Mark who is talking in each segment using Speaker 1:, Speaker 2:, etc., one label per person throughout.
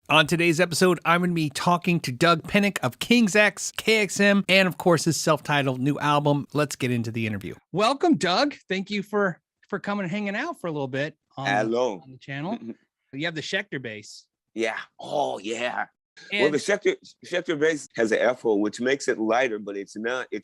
Speaker 1: On today's episode, I'm going to be talking to Doug Pinnick of King's X, KXM, and of course his self-titled new album. Let's get into the interview. Welcome, Doug. Thank you for coming and hanging out for a little bit on the channel. You have the Schecter bass.
Speaker 2: Yeah. Oh, yeah.
Speaker 1: And
Speaker 2: well, the Schecter bass has an F-hole, which makes it lighter, but it's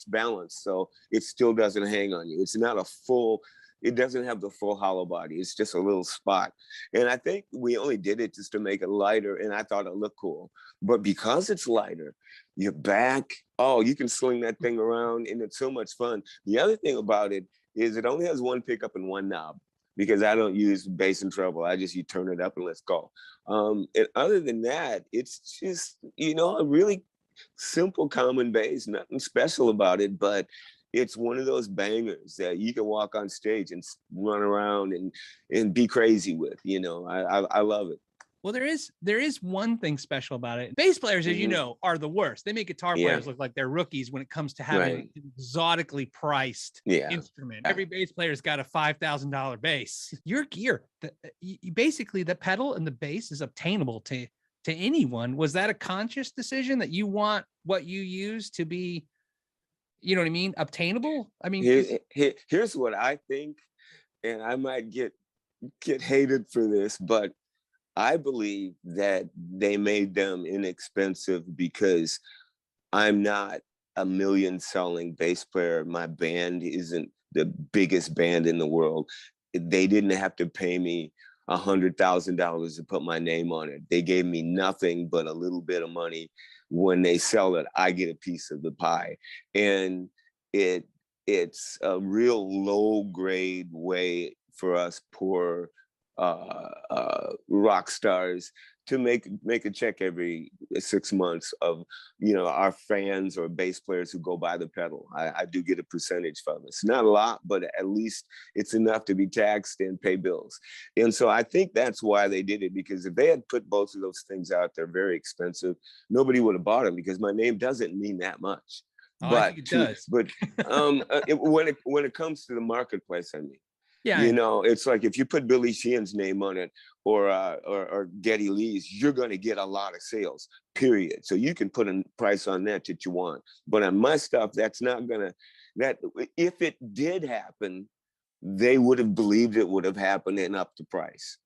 Speaker 2: balanced, so it still doesn't hang on you. It's not a full. It doesn't have the full hollow body. It's just a little spot. And I think we only did it just to make it lighter, and I thought it looked cool. But because it's lighter, your back, you can sling that thing around, and it's so much fun. The other thing about it is it only has one pickup and one knob, because I don't use bass and treble. You turn it up and let's go. And other than that, it's just, a really simple, common bass, nothing special about it, but it's one of those bangers that you can walk on stage and run around and be crazy with. I love it.
Speaker 1: well, there is one thing special about it. Bass players, as you know, are the worst. They make guitar players look like they're rookies when it comes to having an exotically priced instrument. Every bass player's got a $5,000 bass. Your gear, basically the pedal and the bass is obtainable to anyone. Was that a conscious decision that you want what you use to be, you know what I mean, obtainable? I mean,
Speaker 2: here's what I think, and I might get hated for this, but I believe that they made them inexpensive because I'm not a million selling bass player. My band isn't the biggest band in the world. They didn't have to pay me $100,000 to put my name on it. They gave me nothing but a little bit of money. When they sell it, I get a piece of the pie. And it's a real low grade way for us poor rock stars to make a check every 6 months of our fans or bass players who go buy the pedal. I do get a percentage from it. It's not a lot, but at least it's enough to be taxed and pay bills. And so I think that's why they did it, because if they had put both of those things out there very expensive, nobody would have bought them, because my name doesn't mean that much.
Speaker 1: I think it does.
Speaker 2: But when it comes to the marketplace, I mean.
Speaker 1: Yeah,
Speaker 2: it's like if you put Billy Sheehan's name on it or Geddy Lee's, you're going to get a lot of sales, period. So you can put a price on that you want. But on my stuff, that's not going to, that if it did happen, they would have believed it would have happened and up the price.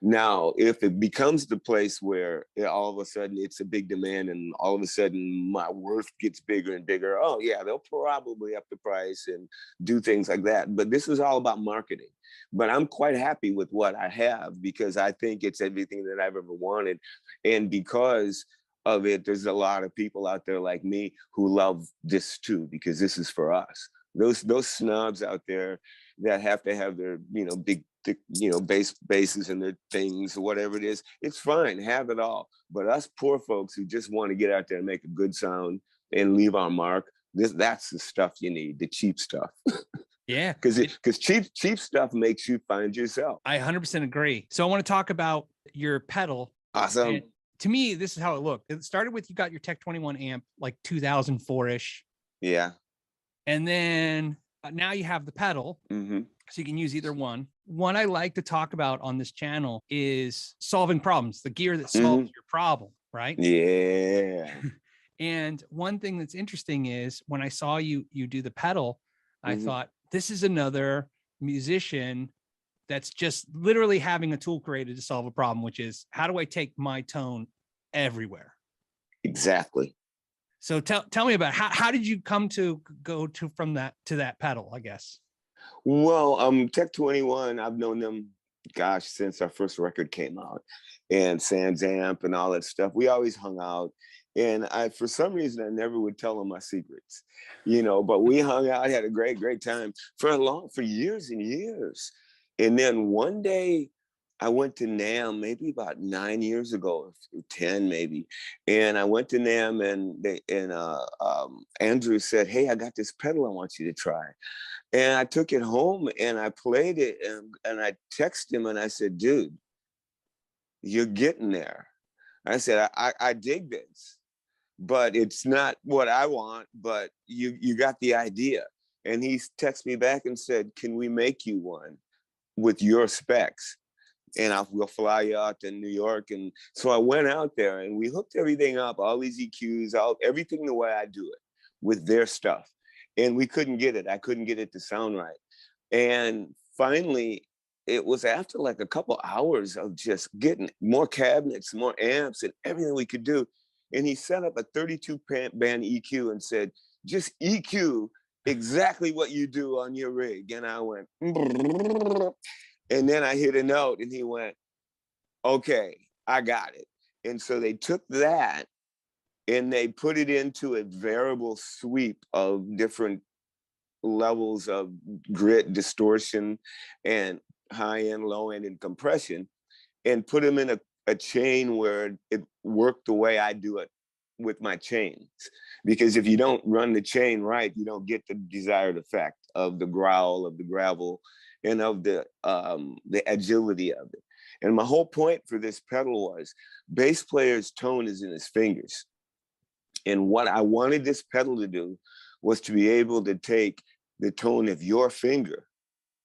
Speaker 2: Now, if it becomes the place where all of a sudden it's a big demand and all of a sudden my worth gets bigger and bigger, they'll probably up the price and do things like that. But this is all about marketing. But I'm quite happy with what I have, because I think it's everything that I've ever wanted. And because of it, there's a lot of people out there like me who love this too, because this is for us. Those snobs out there that have to have their, big, bases and their things or whatever it is, it's fine, have it all. But us poor folks who just want to get out there and make a good sound and leave our mark, that's the stuff you need, the cheap stuff.
Speaker 1: Yeah,
Speaker 2: because cheap stuff makes you find yourself.
Speaker 1: I 100% agree. So I want to talk about your pedal.
Speaker 2: Awesome.
Speaker 1: And to me, this is how it looked. It started with, you got your Tech 21 amp, like 2004-ish.
Speaker 2: Yeah.
Speaker 1: And then now you have the pedal.
Speaker 2: Mm-hmm.
Speaker 1: So you can use either one. One I like to talk about on this channel is solving problems, the gear that solves your problem, right?
Speaker 2: Yeah.
Speaker 1: And one thing that's interesting is when I saw you do the pedal, I thought, this is another musician that's just literally having a tool created to solve a problem, which is, how do I take my tone everywhere?
Speaker 2: Exactly.
Speaker 1: So tell me about how did you come to go to from that to that pedal, I guess?
Speaker 2: Well, Tech 21, I've known them, since our first record came out, and Sans Amp and all that stuff. We always hung out, and for some reason, I never would tell them my secrets, but we hung out, had a great time for years and years. And then one day I went to NAMM, maybe about 9 years ago, 10 maybe. And I went to NAMM, and Andrew said, "Hey, I got this pedal I want you to try." And I took it home and I played it, and I texted him and I said, "Dude, you're getting there." I said, I dig this, but it's not what I want, but you got the idea. And he texted me back and said, "Can we make you one with your specs?" and we'll fly you out to New York. And so I went out there and we hooked everything up, all these EQs, everything the way I do it with their stuff. And we couldn't get it. I couldn't get it to sound right. And finally, it was after like a couple hours of just getting more cabinets, more amps, and everything we could do. And he set up a 32 band EQ and said, just EQ exactly what you do on your rig. And I went, and then I hit a note and he went, okay, I got it. And so they took that and they put it into a variable sweep of different levels of grit, distortion, and high end, low end, and compression, and put them in a chain where it worked the way I do it with my chains. Because if you don't run the chain right, you don't get the desired effect of the growl, of the gravel, and of the agility of it. And my whole point for this pedal was bass player's tone is in his fingers. And what I wanted this pedal to do was to be able to take the tone of your finger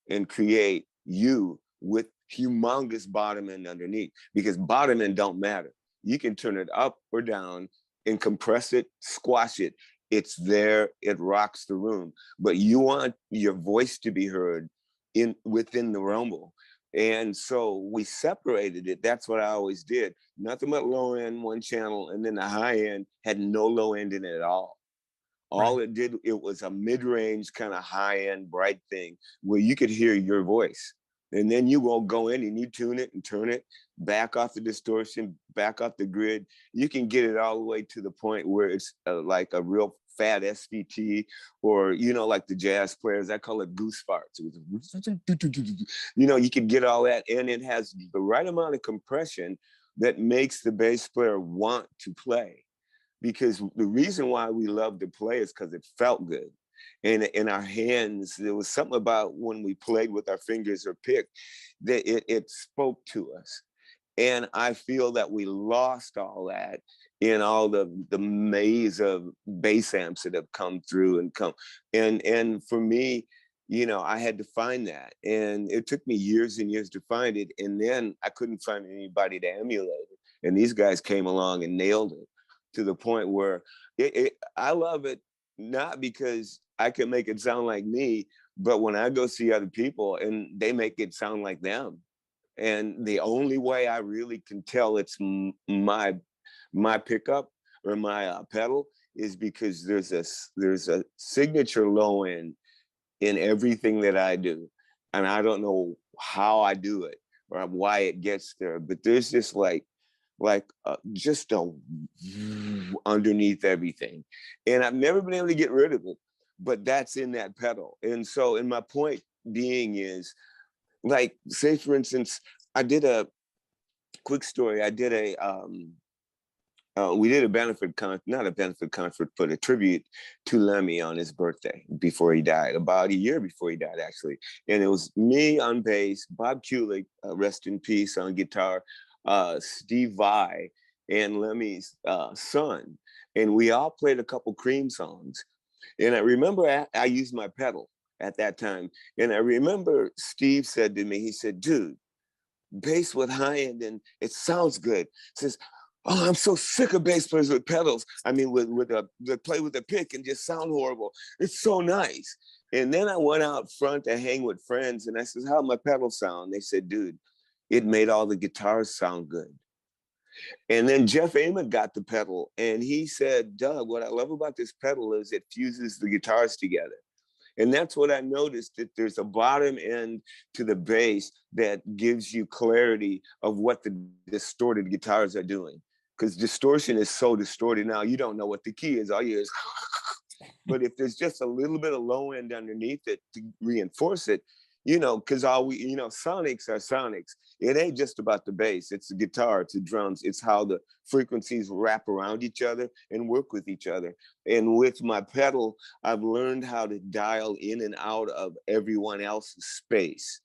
Speaker 2: and create you with humongous bottom end underneath, because bottom end don't matter. You can turn it up or down and compress it, squash it. It's there, it rocks the room. But you want your voice to be heard within the rumble. And so we separated it. That's what I always did. Nothing but low end, one channel, and then the high end had no low end in it at all. All it did, it was a mid-range kind of high-end bright thing where you could hear your voice. And then you will go in and you tune it and turn it, back off the distortion, back off the grid. You can get it all the way to the point where it's like a real fat SVT, or, like the jazz players, I call it goose farts. You can get all that, and it has the right amount of compression that makes the bass player want to play. Because the reason why we love to play is because it felt good. And in our hands, there was something about when we played with our fingers or pick that it spoke to us. And I feel that we lost all that in all the maze of bass amps that have come through and for me, I had to find that. And it took me years and years to find it. And then I couldn't find anybody to emulate it. And these guys came along and nailed it to the point where I love it, not because I can make it sound like me, but when I go see other people and they make it sound like them. And the only way I really can tell it's my pickup or my pedal is because there's a signature low end in everything that I do. And I don't know how I do it or why it gets there, but there's just just underneath everything. And I've never been able to get rid of it, but that's in that pedal. And so, and my point being is, like, say for instance, I did a quick story. I did we did a not a benefit concert, but a tribute to Lemmy on his birthday before he died, about a year before he died, actually. And it was me on bass, Bob Kulick, rest in peace, on guitar, Steve Vai, and Lemmy's son. And we all played a couple Cream songs. And I remember I used my pedal at that time. And I remember Steve said to me, he said, dude, bass with high end and it sounds good. He says, oh, I'm so sick of bass players with pedals. I mean, that play with a pick and just sound horrible. It's so nice. And then I went out front to hang with friends and I said, how'd my pedal sound? They said, dude, it made all the guitars sound good. And then Jeff Ament got the pedal and he said, Doug, what I love about this pedal is it fuses the guitars together. And that's what I noticed, that there's a bottom end to the bass that gives you clarity of what the distorted guitars are doing. Because distortion is so distorted now, you don't know what the key is. All you hear is, but if there's just a little bit of low end underneath it to reinforce it, because sonics are sonics. It ain't just about the bass. It's the guitar, it's the drums. It's how the frequencies wrap around each other and work with each other. And with my pedal, I've learned how to dial in and out of everyone else's space.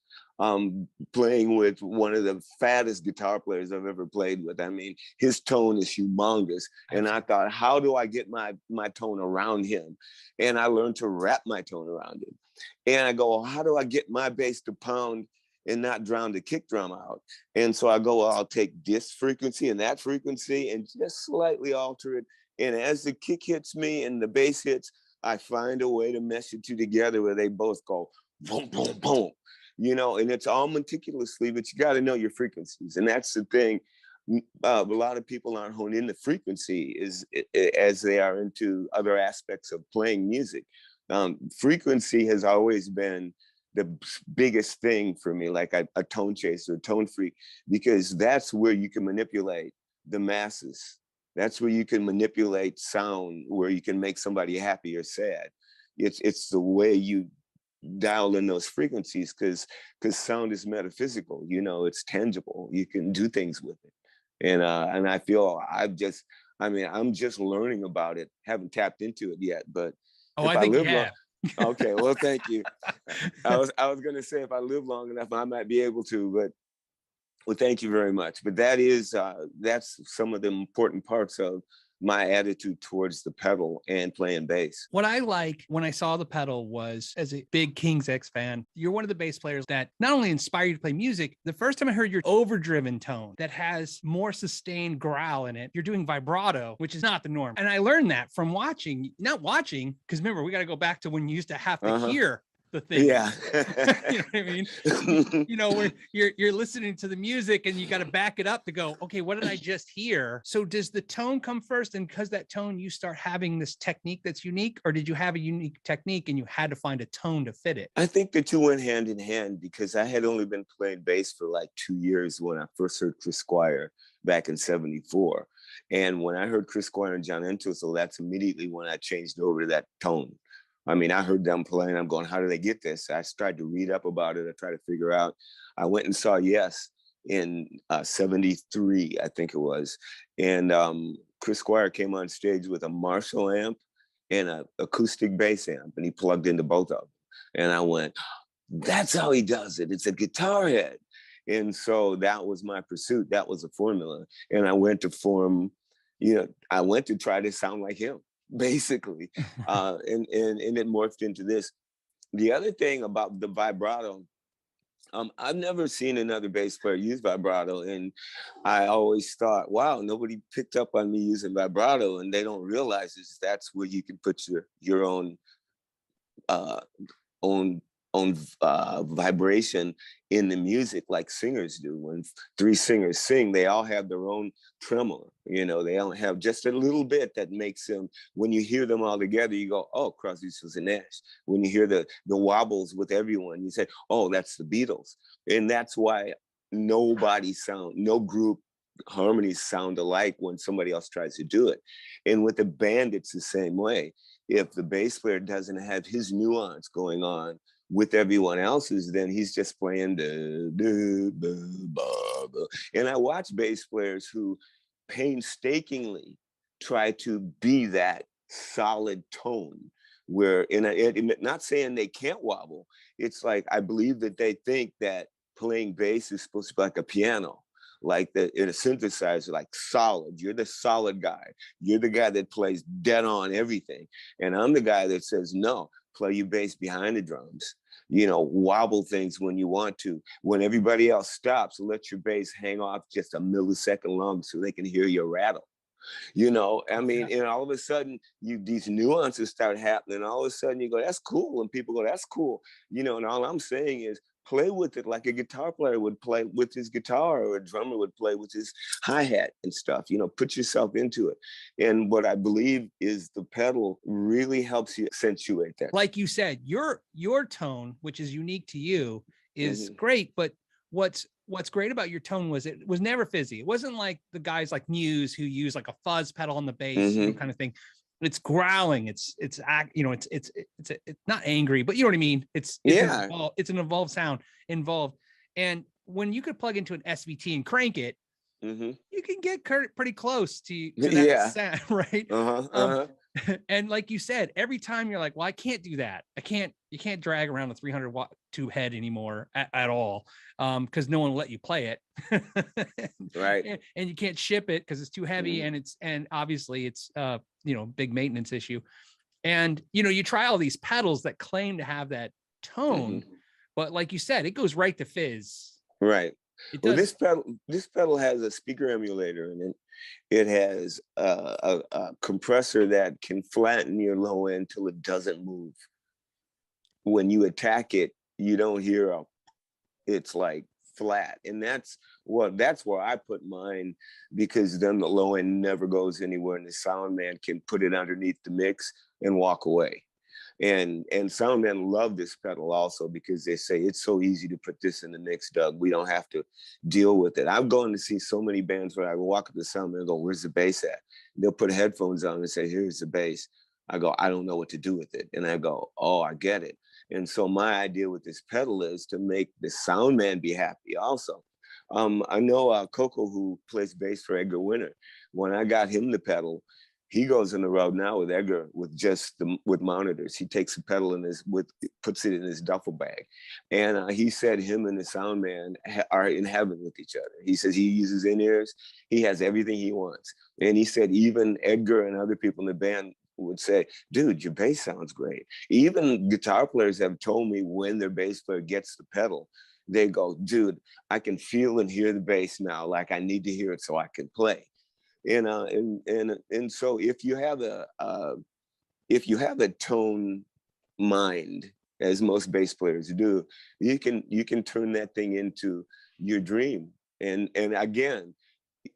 Speaker 2: Playing with one of the fattest guitar players I've ever played with. I mean, his tone is humongous. And I thought, how do I get my tone around him? And I learned to wrap my tone around him. And I go, how do I get my bass to pound and not drown the kick drum out. And so I go, well, I'll take this frequency and that frequency and just slightly alter it. And as the kick hits me and the bass hits, I find a way to mesh the two together where they both go boom, boom, boom, you know, and it's all meticulously, but you got to know your frequencies. And that's the thing. A lot of people aren't honed in the frequency as they are into other aspects of playing music. Frequency has always been the biggest thing for me, like a tone chaser, a tone freak, because that's where you can manipulate the masses. That's where you can manipulate sound, where you can make somebody happy or sad. It's the way you dial in those frequencies, because sound is metaphysical, you know, it's tangible. You can do things with it. And I feel I'm just learning about it. Haven't tapped into it yet, but
Speaker 1: I think you have.
Speaker 2: Okay, well, thank you. I was gonna say if I live long enough, I might be able to, but well, thank you very much. But that's some of the important parts of my attitude towards the pedal and playing bass.
Speaker 1: What I like when I saw the pedal was, as a big King's X fan, you're one of the bass players that not only inspire you to play music, the first time I heard your overdriven tone that has more sustained growl in it, you're doing vibrato, which is not the norm. And I learned that from not watching, because remember, we got to go back to when you used to have to hear the thing.
Speaker 2: Yeah.
Speaker 1: You know what I mean? You know, where you're listening to the music and you got to back it up to go, okay, what did I just hear? So does the tone come first? And because that tone, you start having this technique that's unique, or did you have a unique technique and you had to find a tone to fit it?
Speaker 2: I think the two went hand in hand, because I had only been playing bass for like 2 years when I first heard Chris Squire back in '74. And when I heard Chris Squire and John Entwistle, that's immediately when I changed over to that tone. I mean, I heard them playing. I'm going, how do they get this? I tried to read up about it. I tried to figure out. I went and saw Yes in '73, I think it was. And Chris Squire came on stage with a Marshall amp and an acoustic bass amp, and he plugged into both of them. And I went, that's how he does it. It's a guitar head. And so that was my pursuit. That was a formula. And I went to I went to try to sound like him, basically. And it morphed into this. The other thing about the vibrato, I've never seen another bass player use vibrato, and I always thought, wow, nobody picked up on me using vibrato, and they don't realize that's where you can put your own vibration in the music, like singers do. When 3 singers sing, they all have their own tremor. You know, they all have just a little bit that makes them, when you hear them all together, you go, oh, Crosby, Stills and Nash. When you hear the wobbles with everyone, you say, oh, that's the Beatles. And that's why no group harmonies sound alike when somebody else tries to do it. And with the band, it's the same way. If the bass player doesn't have his nuance going on with everyone else's, then he's just playing and I watch bass players who painstakingly try to be that solid tone, where not saying they can't wobble. It's like, I believe that they think that playing bass is supposed to be like a piano, like in a synthesizer, like solid. You're the solid guy. You're the guy that plays dead on everything. And I'm the guy that says, no, play your bass behind the drums. You know, wobble things when you want to. When everybody else stops, let your bass hang off just a millisecond long so they can hear your rattle. You know, I mean, and all of a sudden these nuances start happening. All of a sudden you go, that's cool. And people go, that's cool. You know, and all I'm saying is, play with it like a guitar player would play with his guitar, or a drummer would play with his hi-hat and stuff. You know, put yourself into it. And what I believe is the pedal really helps you accentuate that.
Speaker 1: Like you said, your tone, which is unique to you, is great. But what's great about your tone was it was never fizzy. It wasn't like the guys like Muse who use like a fuzz pedal on the bass, you know, kind of thing. It's growling. It's not angry, but you know what I mean? It's an evolved sound involved. And when you could plug into an SVT and crank it, you can get pretty close to that sound, right? And like you said, every time you're like, well, I can't do that. You can't drag around a 300 watt tube head anymore at all. Because no one will let you play it.
Speaker 2: Right.
Speaker 1: And you can't ship it because it's too heavy, and obviously it's big maintenance issue. And you try all these pedals that claim to have that tone, but like you said, it goes right to fizz.
Speaker 2: Right.
Speaker 1: It
Speaker 2: Well,
Speaker 1: does.
Speaker 2: this pedal has a speaker emulator in it. It has a compressor that can flatten your low end till it doesn't move. When you attack it, you don't hear it's like flat. And that's where I put mine, because then the low end never goes anywhere and the sound man can put it underneath the mix and walk away. And sound men love this pedal also because they say it's so easy to put this in the mix, Doug. We don't have to deal with it. I've gone to see so many bands where I walk up to the sound man and go, "Where's the bass at?" And they'll put headphones on and say, "Here's the bass." I go, "I don't know what to do with it." And I go, "Oh, I get it." And so my idea with this pedal is to make the sound man be happy also. I know Coco, who plays bass for Edgar Winter. When I got him the pedal, he goes on the road now with Edgar with monitors. He takes a pedal puts it in his duffel bag, and he said him and the sound man are in heaven with each other. He says he uses in-ears. He has everything he wants, and he said even Edgar and other people in the band would say, "Dude, your bass sounds great." Even guitar players have told me when their bass player gets the pedal, they go, "Dude, I can feel and hear the bass now. Like I need to hear it so I can play." And so if you have a tone mind, as most bass players do, you can turn that thing into your dream. And again,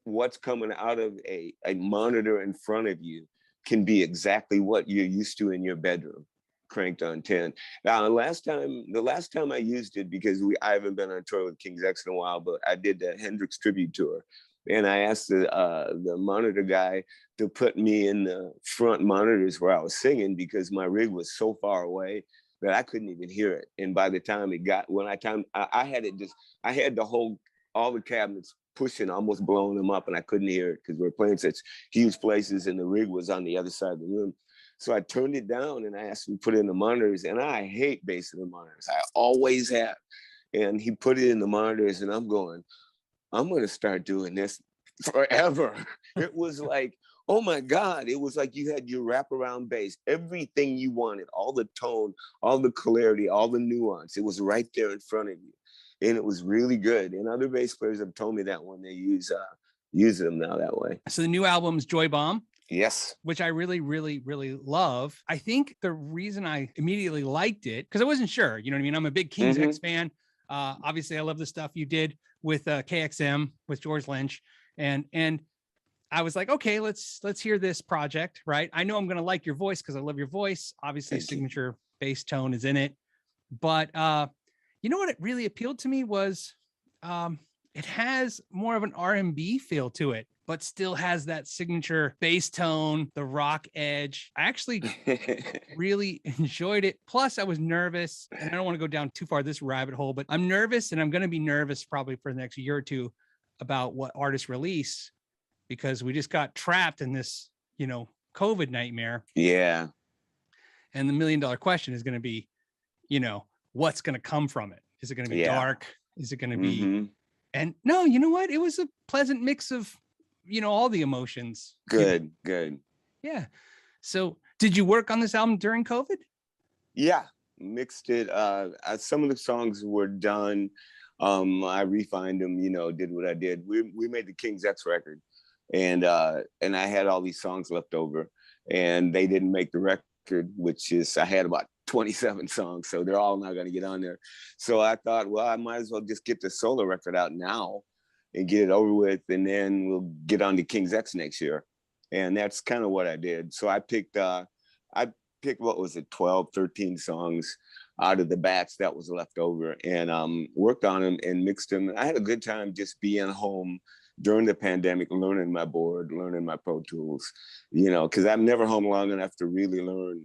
Speaker 2: what's coming out of a monitor in front of you can be exactly what you're used to in your bedroom, cranked on 10. Now, the last time I used it, because I haven't been on tour with King's X in a while, but I did the Hendrix tribute tour. And I asked the monitor guy to put me in the front monitors where I was singing, because my rig was so far away that I couldn't even hear it. And by the time I had to hold all the cabinets pushing, almost blowing them up, and I couldn't hear it because we were playing such huge places and the rig was on the other side of the room. So I turned it down and I asked him to put it in the monitors, and I hate bass in the monitors. I always have. And he put it in the monitors, and I'm going to start doing this forever. It was like, oh my God, it was like you had your wraparound bass, everything you wanted, all the tone, all the clarity, all the nuance. It was right there in front of you. And it was really good. And other bass players have told me that when they use them now that way.
Speaker 1: So the new album's Joy Bomb.
Speaker 2: Yes.
Speaker 1: Which I really, really, really love. I think the reason I immediately liked it, because I wasn't sure, you know what I mean? I'm a big King's X fan. Obviously, I love the stuff you did with KXM with George Lynch, and I was like, okay, let's hear this project, right? I know I'm gonna like your voice because I love your voice. Obviously, signature bass tone is in it, but you know what? It really appealed to me was it has more of an R&B feel to it, but still has that signature bass tone, the rock edge. I actually really enjoyed it. Plus, I was nervous, and I don't want to go down too far this rabbit hole, but I'm nervous, and I'm going to be nervous probably for the next year or two about what artists release, because we just got trapped in this, COVID nightmare.
Speaker 2: Yeah.
Speaker 1: And the $1 million question is going to be, what's going to come from it? Is it going to be dark? Is it going to be? And no, you know what? It was a pleasant mix of, all the emotions.
Speaker 2: Good.
Speaker 1: Yeah. So did you work on this album during COVID?
Speaker 2: Yeah, mixed it. Some of the songs were done. I refined them, did what I did. We made the King's X record, and I had all these songs left over, and they didn't make the record, which is, I had about 27 songs, so they're all not going to get on there. So I thought, well, I might as well just get the solo record out now and get it over with, and then we'll get on to King's X next year. And that's kind of what I did. So I picked what was it, 12, 13 songs out of the batch that was left over, and worked on them and mixed them. And I had a good time just being home during the pandemic, learning my board, learning my Pro Tools, because I'm never home long enough to really learn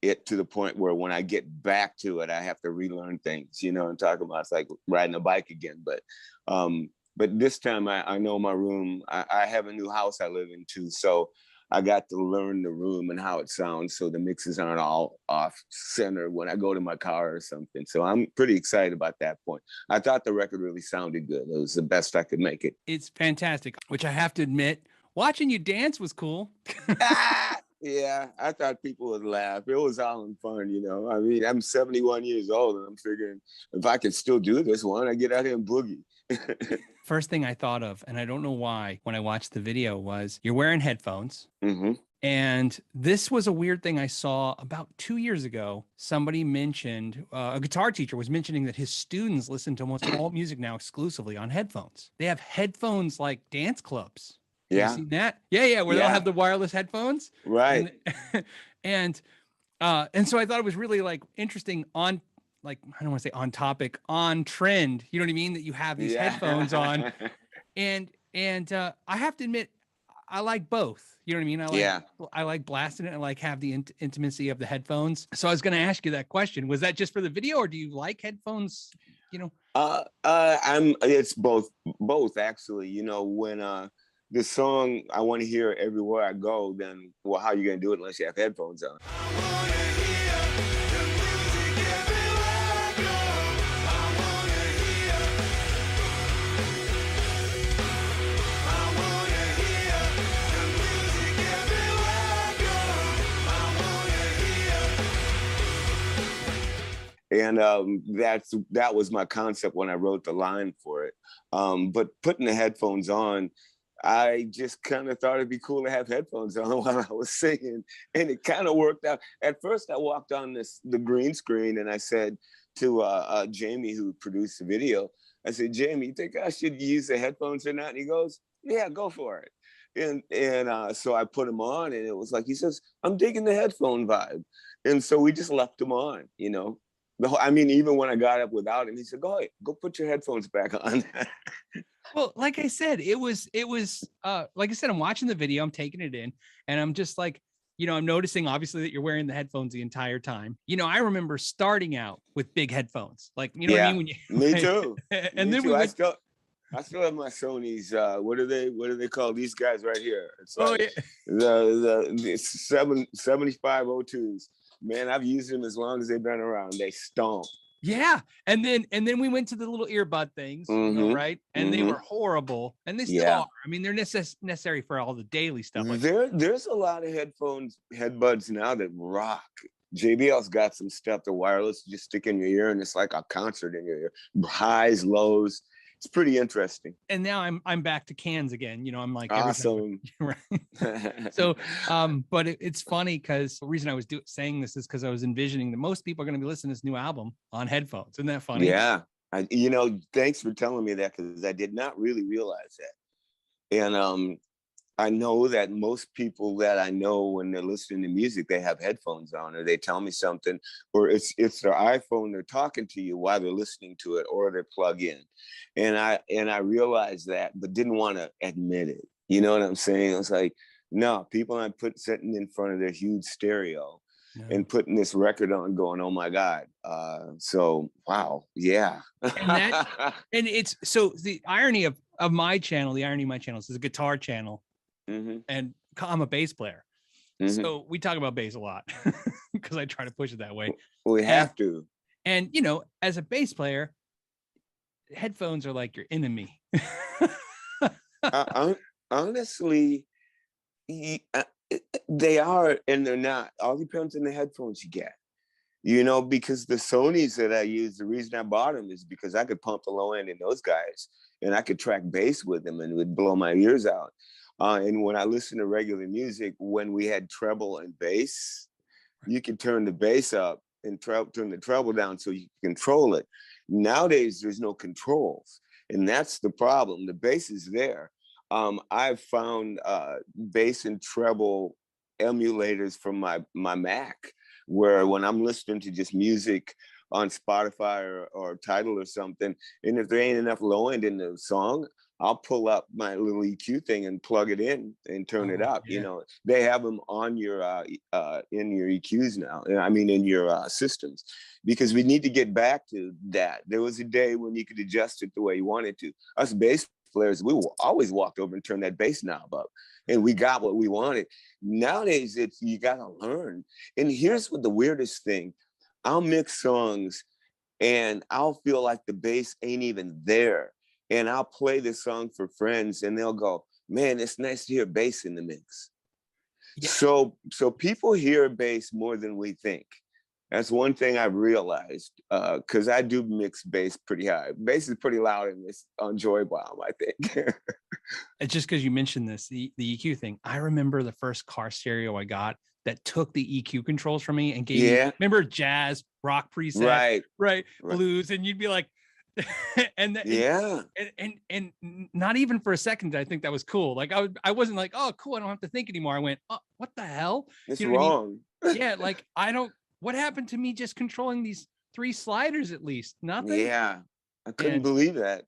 Speaker 2: it to the point where when I get back to it, I have to relearn things, I'm talking about. It's like riding a bike again. But this time I know my room. I have a new house I live in too. So I got to learn the room and how it sounds, so the mixes aren't all off center when I go to my car or something. So I'm pretty excited about that point. I thought the record really sounded good. It was the best I could make it.
Speaker 1: It's fantastic, which I have to admit, watching you dance was cool.
Speaker 2: Yeah, I thought people would laugh. It was all in fun, you know. I mean, I'm 71 years old, and I'm figuring if I can still do this, why don't I get out here and boogie?
Speaker 1: First thing I thought of, and I don't know why, when I watched the video, was you're wearing headphones.
Speaker 2: Mm-hmm.
Speaker 1: And this was a weird thing I saw about 2 years ago. Somebody mentioned, a guitar teacher was mentioning that his students listen to almost all music now exclusively on headphones. They have headphones like dance clubs. Have you seen that? Yeah, where they'll have the wireless headphones.
Speaker 2: Right.
Speaker 1: And so I thought it was really like interesting on, like, I don't want to say on topic, on trend. You know what I mean? That you have these headphones on. And I have to admit, I like both. You know what I mean? I like blasting it and like have the intimacy of the headphones. So I was going to ask you that question. Was that just for the video, or do you like headphones? You know?
Speaker 2: It's both actually. You know, when the song I want to hear everywhere I go, then well, how are you going to do it unless you have headphones on? And that was my concept when I wrote the line for it. But putting the headphones on, I just kind of thought it'd be cool to have headphones on while I was singing, and it kind of worked out. At first, I walked on the green screen, and I said to Jamie, who produced the video, I said, "Jamie, you think I should use the headphones or not?" And he goes, "Yeah, go for it." And so I put them on, and it was like, he says, "I'm digging the headphone vibe," and so we just left them on, you know. I mean, even when I got up without him, he said, "Go ahead, go put your headphones back on."
Speaker 1: Well, like I said, it was like I said, I'm watching the video, I'm taking it in, and I'm just like, you know, I'm noticing obviously that you're wearing the headphones the entire time. You know, I remember starting out with big headphones, like, you know what I mean? When you,
Speaker 2: me too.
Speaker 1: And
Speaker 2: me
Speaker 1: then
Speaker 2: too.
Speaker 1: we went.
Speaker 2: I still have my Sony's. What are they called? These guys right here. It's
Speaker 1: Oh
Speaker 2: like
Speaker 1: yeah.
Speaker 2: the 7502s. Man, I've used them as long as they've been around. They stomp.
Speaker 1: Yeah, and then we went to the little earbud things, you know, right? And they were horrible, and they still are. I mean, they're necessary for all the daily stuff. Like
Speaker 2: there's a lot of headbuds now that rock. JBL's got some stuff, the wireless, you just stick in your ear, and it's like a concert in your ear. Highs, lows. It's pretty interesting.
Speaker 1: And now I'm back to cans again. You know, I'm like,
Speaker 2: awesome.
Speaker 1: Right. So, but it's funny because the reason I was saying this is because I was envisioning that most people are going to be listening to this new album on headphones. Isn't that funny?
Speaker 2: Yeah. You know, thanks for telling me that, because I did not really realize that. And I know that most people that I know, when they're listening to music, they have headphones on, or they tell me something, or it's their iPhone, they're talking to you while they're listening to it, or they're plug in. And I realized that, but didn't want to admit it. You know what I'm saying? I was like, no, people aren't sitting in front of their huge stereo and putting this record on going, oh my God. So, wow. Yeah.
Speaker 1: And it's, so the irony of my channel, the irony of my channel is a guitar channel. And I'm a bass player. So we talk about bass a lot because I try to push it that way.
Speaker 2: We have to.
Speaker 1: And, you know, as a bass player, headphones are like your enemy.
Speaker 2: Honestly, they are and they're not. All depends on the headphones you get. You know, because the Sonys that I use, the reason I bought them is because I could pump the low end in those guys, and I could track bass with them, and it would blow my ears out. And when I listen to regular music, when we had treble and bass, you could turn the bass up and turn the treble down so you can control it. Nowadays, there's no controls, and that's the problem. The bass is there. I've found bass and treble emulators from my Mac, where when I'm listening to just music on Spotify or Tidal or something, and if there ain't enough low end in the song, I'll pull up my little EQ thing and plug it in and turn it up. Yeah. You know, they have them on your in your EQs now. I mean, in your systems, because we need to get back to that. There was a day when you could adjust it the way you wanted to. Us bass players, we always walked over and turned that bass knob up, and we got what we wanted. Nowadays, it's you got to learn. And here's what the weirdest thing: I'll mix songs, and I'll feel like the bass ain't even there. And I'll play this song for friends, and they'll go, "Man, it's nice to hear bass in the mix." So people hear bass more than we think. That's one thing I've realized, because I do mix bass pretty high. Bass is pretty loud in this on Joy Bomb, I think.
Speaker 1: It's just because you mentioned this, the EQ thing. I remember the first car stereo I got that took the EQ controls from me and gave me, remember jazz, rock preset, right, blues, and you'd be like, and not even for a second did I think that was cool. Like I wasn't like, oh, cool, I don't have to think anymore. I went, oh, what the hell?
Speaker 2: It's wrong.
Speaker 1: I mean? Yeah, like what happened to me just controlling these 3 sliders at least? Nothing.
Speaker 2: Yeah, I couldn't believe that,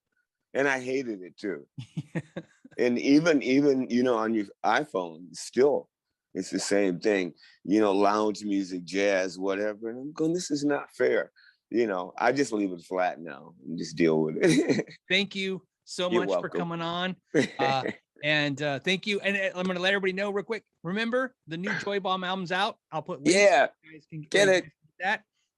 Speaker 2: and I hated it too. And even on your iPhone, still, it's the same thing. Lounge music, jazz, whatever. And I'm going, this is not fair. I just leave it flat now and just deal with it.
Speaker 1: Thank you so much for coming on. And thank you. And I'm going to let everybody know real quick. Remember, the new Joy Bomb album's out. I'll put links.
Speaker 2: Yeah,
Speaker 1: you guys can
Speaker 2: get it.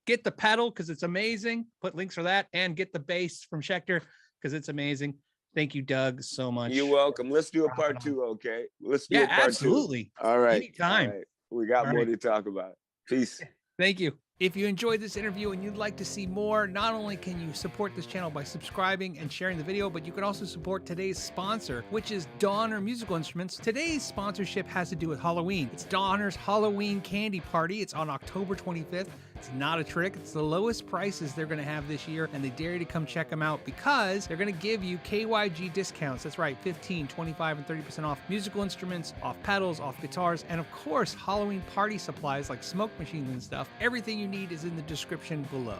Speaker 1: Get the pedal because it's amazing. Put links for that, and get the bass from Schecter because it's amazing. Thank you, Doug, so much.
Speaker 2: You're welcome. Let's do a part 2, okay? Let's do a part 2.
Speaker 1: Absolutely.
Speaker 2: All right.
Speaker 1: Anytime.
Speaker 2: All right. We got more to talk about. Peace.
Speaker 1: Thank you. If you enjoyed this interview and you'd like to see more, not only can you support this channel by subscribing and sharing the video, but you can also support today's sponsor, which is Donner Musical Instruments. Today's sponsorship has to do with Halloween. It's Donner's Halloween Candy Party. It's on October 25th. It's not a trick. It's the lowest prices they're going to have this year, and they dare you to come check them out because they're going to give you KYG discounts. That's right, 15, 25, and 30% off musical instruments, off pedals, off guitars, and of course, Halloween party supplies like smoke machines and stuff. Everything you need is in the description below.